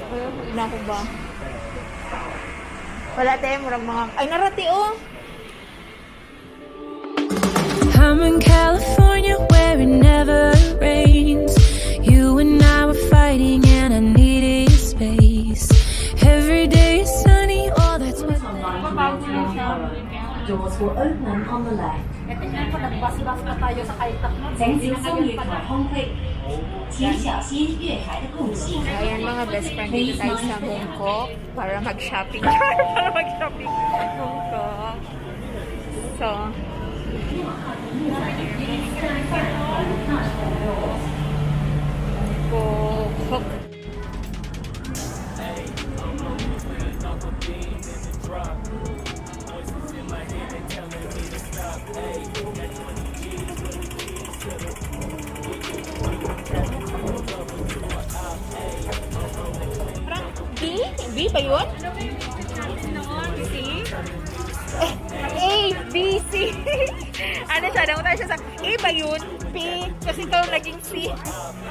Ayun, ina ko ba? Wala tayo, murag mga... Ay, narati, oh! I'm in California where it never rains. You and I were fighting and I needed space. Every day is sunny, oh that's what Doors will open on the left. 请小心月台空隙，请小心月台的空隙。 Ayan mga best friend, dito tayo sa Mongkok para mag-shopping. Para mag-shopping Mongkok. So, Mongkok. B ba yun? C? A, B, C. Ano siya? Naman tayo siya sa A ba yun? P? Kasi ito naging C.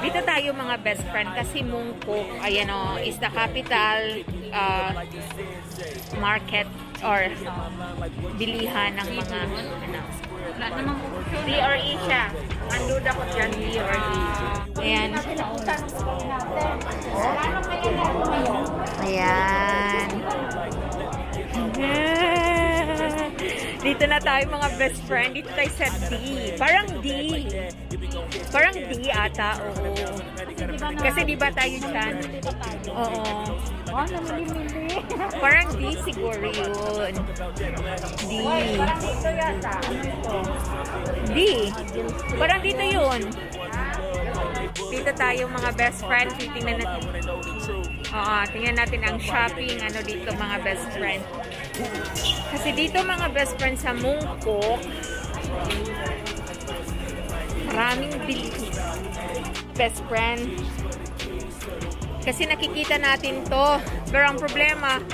Dito tayo mga best friend kasi Mongkok, ayan o, is the capital market or bilihan ng mga ano. D or E siya. Andun ako dyan, D or E. Ayan. Ayan. Dito na tayo mga best friend. Dito tayo sa D. Parang D. Parang D ata. Oo. Kasi di ba tayo dyan? Oo. Parang D siguro yun. D. D. Parang dito yun. Dito tayo mga best friend. Tingnan natin. Oo, tingnan natin ang shopping. Ano dito mga best friend. Kasi dito mga best friend sa Mongkok, maraming bili. Best friend. Kasi nakikita natin to. Pero ang problema,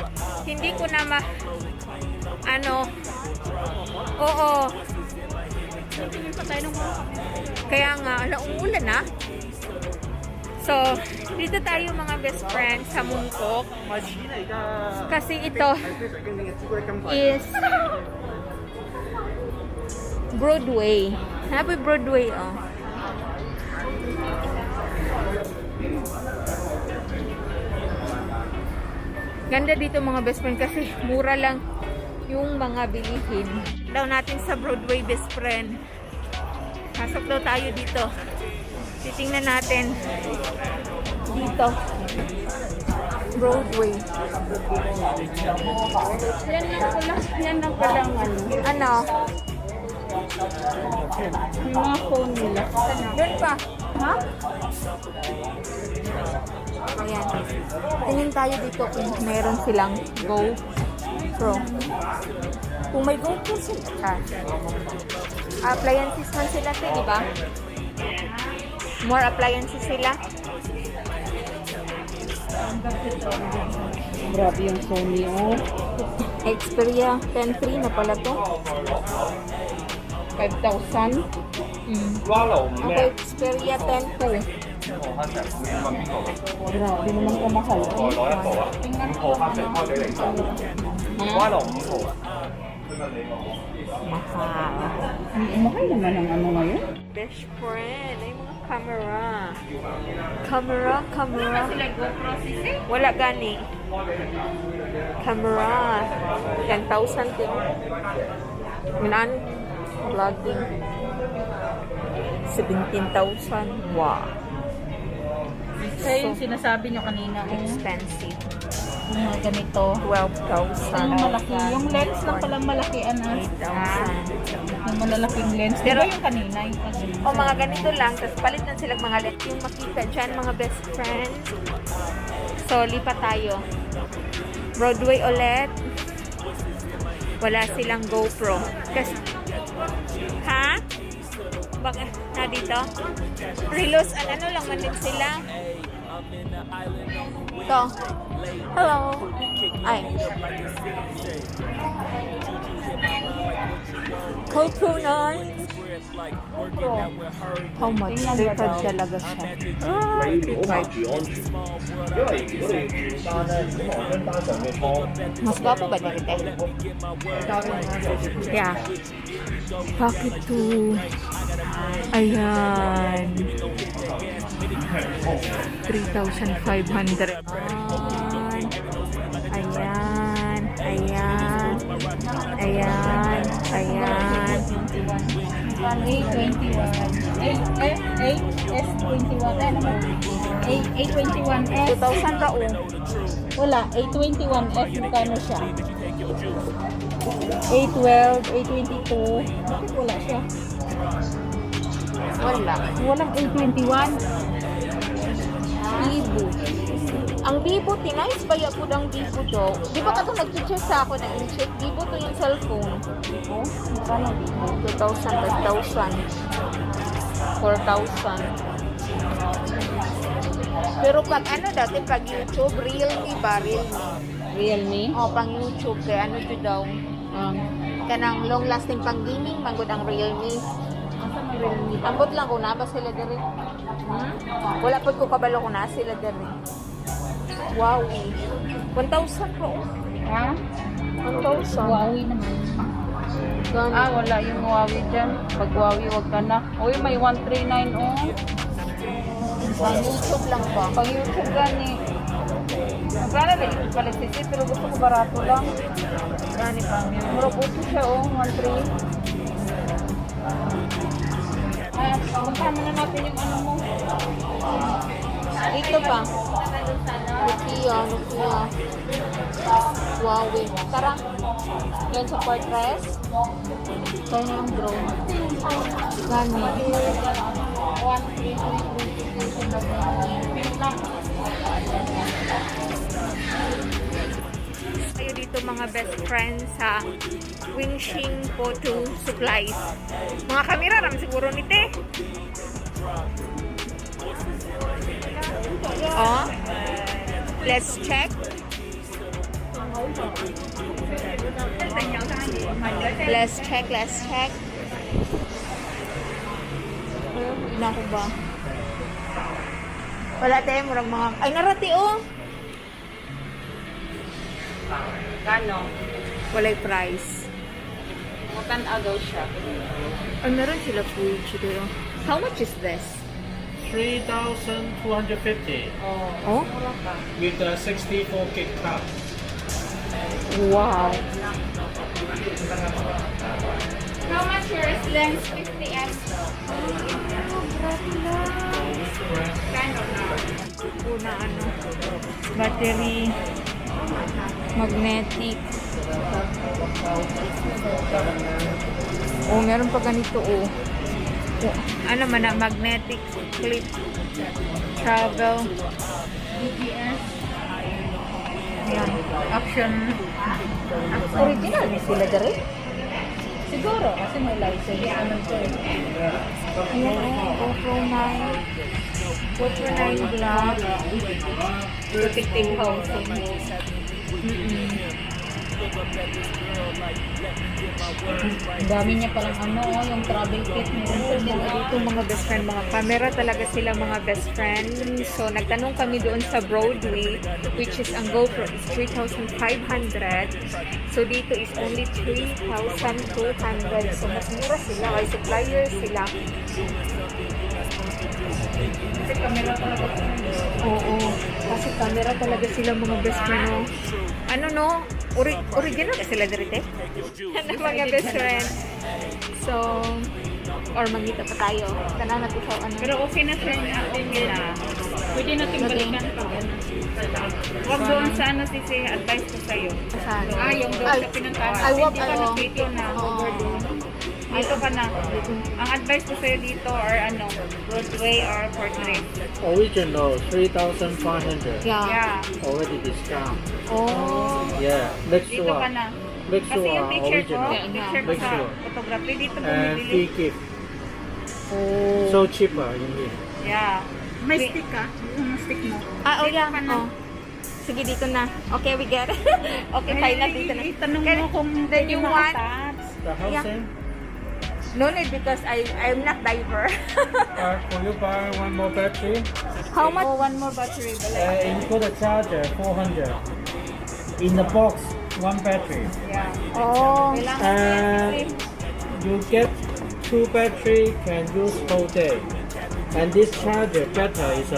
hindi ko na ano, oo. Kaya nga, umuulan na. So, dito tayo mga best friends sa Mongkok. Kasi ito is Broadway. Happy Broadway, oh. Ganda dito mga best friend kasi mura lang yung mga bilihin. Daw natin sa Broadway best friend. Pasok daw tayo dito. Titingnan natin dito. Broadway. Yan lang pala ano. Ano? Yung mga phone nila. Doon pa. Ha? Ayan. Tingin tayo dito kung meron silang GoPro. Kung may GoPro sila. Appliances man sila di ba? More appliances sila. Grabe yung Sony, oh. Xperia 10.3 na pala to. 5,000. Ako Xperia 10.2. Grabe naman kamahal. Mahal. Mahal naman ang ano ngayon. Best friend. Ay mga camera. Camera. Wala gani. Camera. 10,000 din. Minan. Vlogging. 17,000. Wow. Kaya yung sinasabi nyo kanina, Expensive. yung mga ganito. 12,000. Yung malaki. Yung lens lang palang malaki, ano? 8,000. Yung malalaking lens. Pero, diba yung kanina? Yung kanina. O mga ganito lang, tapos palit na silang mga lens. Yung makita dyan, mga best friends. So, lipat tayo. Broadway ulit. Wala silang GoPro. Kasi, ha? Baka, na dito? Relos, ano lang man din sila. Ito. Hello. Ay. GoPro na. How much? 3.5 talaga siya. Ah, 3.5. Mas gwapo ba dito? Yeah. Bakit to? Ayan. 3,500. Ayan. Ayan. Ayan. Ayan. A21. S21. Ano naman? A21S. 2,000 ka Wala. A21F. Magkano siya? A12, A22. Bakit wala siya? Wala. Walang A21. Bibo. Ang Bibo, tinayos ba yung ang Bibo daw? Di ba ka ito nag-check sa ako na in-check? Bibo to yung cellphone. Oh, magkano dito? 2,000, 5,000. 4,000. Pero pag ano dati, pag YouTube, Realme ba? Realme? O, pang YouTube, kaya ano to daw? Kanang long lasting pang gaming, manggod ang Realme. Ambot lang ko na ba sila diri? Wala po ko kabalo ko na sila diri. Wow. 1,000 po. Ha? 1,000. Huawei naman. Gani. Wala yung Huawei dyan. Pag Huawei, wag ka na. Uy, may 139 oh. Pang YouTube lang ba? Pag YouTube gani. Magkano na yung palit sisi, pero gusto ko barato lang. Gani pa. Mura puto siya oh, 1.3. Ay, pagkama na natin yung ano mo. Ito pa. Nokia. Huawei. Tara. Yan sa portress. Kaya na ang drone. Gani. Tayo dito mga best friends sa Wingshing Photo Supplies. Mga kamera ram siguro nite. Oh. Let's check. Let's check. Ina ko ba? Wala tayo, murang mga... Ay, narati, oh! Gano? Walay price. Mutan agaw siya. Ay, meron sila food dito. How much is this? 3,250 Oh? with a 64 gig card. Wow. How much yours lens 50x? Una ano? Battery. Magnetic. Oh, meron pa ganito, oh. Ano man na, magnetic clip. Travel. DeVez. Ayan. Option. Original ni sila dari? Siguro, kasi may license. Ano to eh. Ayan, oh. GoPro 9. GoPro 9 Black. Protective housing. Ang dami niya palang ano, yung travel kit. Ito mga best friend, mga camera talaga sila mga best friend. So, nagtanong kami doon sa Broadway, which is ang GoPro is 3,500. So, dito is only 3,200. So, mas mura sila. Ay, supplier sila. Kasi camera talaga. Oo. Kasi camera talaga sila mga best friend. No? Ano no? Original ka sila dito eh? Ano mga best friend? So, or mangita pa tayo. Tanan natin sa ano. Pero okay na siya yung atin nila. Pwede natin balikan pag ano. Huwag doon sa ano sisi, advice ko sa'yo. Saan? Yung doon sa pinuntahan. Ay, wag, Hindi ka ano. na dito na. Dito ka na. Ang advice ko sa'yo dito or ano, Broadway or Portrait. Original 3,500. Yeah. Yeah. Already discount. Oh. Yeah. Next Dito ka one. na. Next Kasi yung one. picture ko, Original. picture ko Next sa one. photography, dito And bumibili. free gift. Oh. So cheaper in here. Yeah. May stick ka? Yung stick mo. Ah, oh Dito yeah. ka na. Oh. Sige, dito na. Okay, we get it. Okay, fine na dito na. Itanong mo kung then you want, The house Yeah. same? No need because I'm not diver. Will you buy one more battery? How much? Oh, one more battery. Include the charger, 400. In the box, one battery. Yeah. Oh. Kailangan mo yan, And you get 2 battery, can use whole day. And this charger better is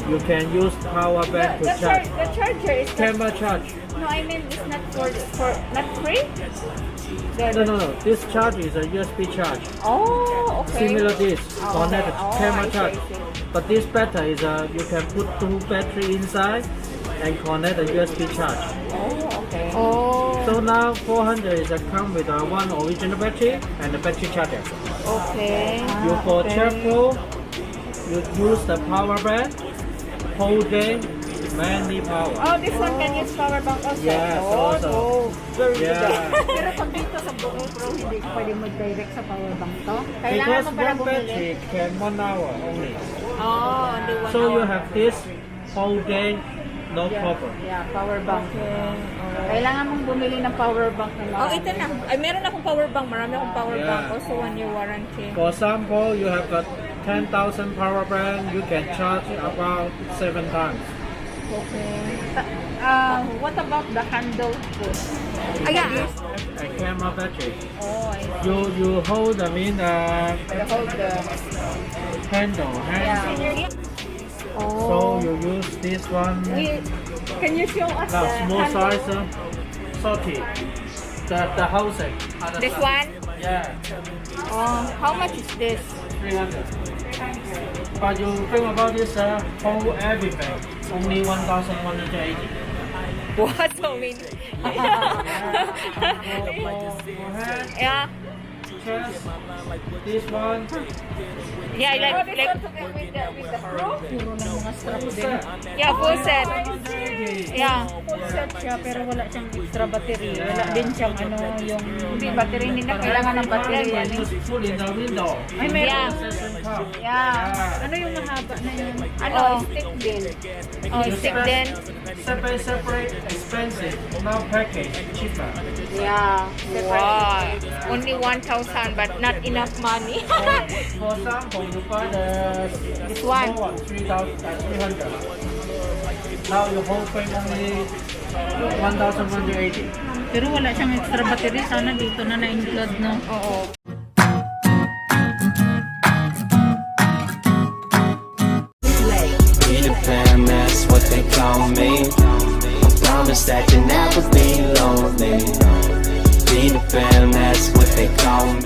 you can use power bank to charge. The charger is Camera charge. no, I mean it's not for not free. No. This charge is a USB charge. Oh, okay. Similar this, connect okay. Oh, camera I see, charge. I see. But this better is you can put 2 battery inside and connect a USB charge. Oh, okay. Oh, So now 400 is come with one original battery and a battery charger. okay. You for charcoal, you use the power bank, whole day, mainly power. Oh, this one can use power bank also. Yes, oh, also. Oh, very good. Yeah. Pero pag dito sa GoPro, hindi pwede mag-direct sa power bank to. Kailangan Because mo pala one bumili. battery can 1 hour only. Oh, only 1 So hour. you have this whole day, no problem. Yeah, power bank. Kailangan mong bumili ng power bank na Oh, ito na. Ay, meron akong power bank. Marami akong power Yeah. bank. Also, 1 year warranty. For example, you have got 10,000 power bank, you can charge about 7 times. What about the handle foot? Ayan. A camera battery. Oh, I You hold hold hold the... handle. Oh. So you use this one. Can you show us Now the small handle? size, salty. The housing. Other This side. one? Yeah, Oh, how much is this? 300. But you think about this whole everything, only 1,180. What? So many. Yeah. Chest, this one, Yeah, like with the screw? yeah, full set. Yeah. Full set siya, pero wala siyang extra battery. Wala din siyang yung... Hindi, battery hindi na kailangan ng battery. you just put in the window. Ay, meron. Yeah. Yeah. Ano yung mahaba na yun? Ano? Stick din. Oh, stick then. Separate, expensive. Now package, cheaper. Yeah. Wow. Only 1,000 but not enough money. For example, you buy This one. small one, 300. Now your whole thing only 1,180. Pero wala siyang extra battery. Sana dito na na-include, no? Oo. Peter Pan, that's what they call me. I promise that you'll never be lonely. Peter Pan, that's what they call me.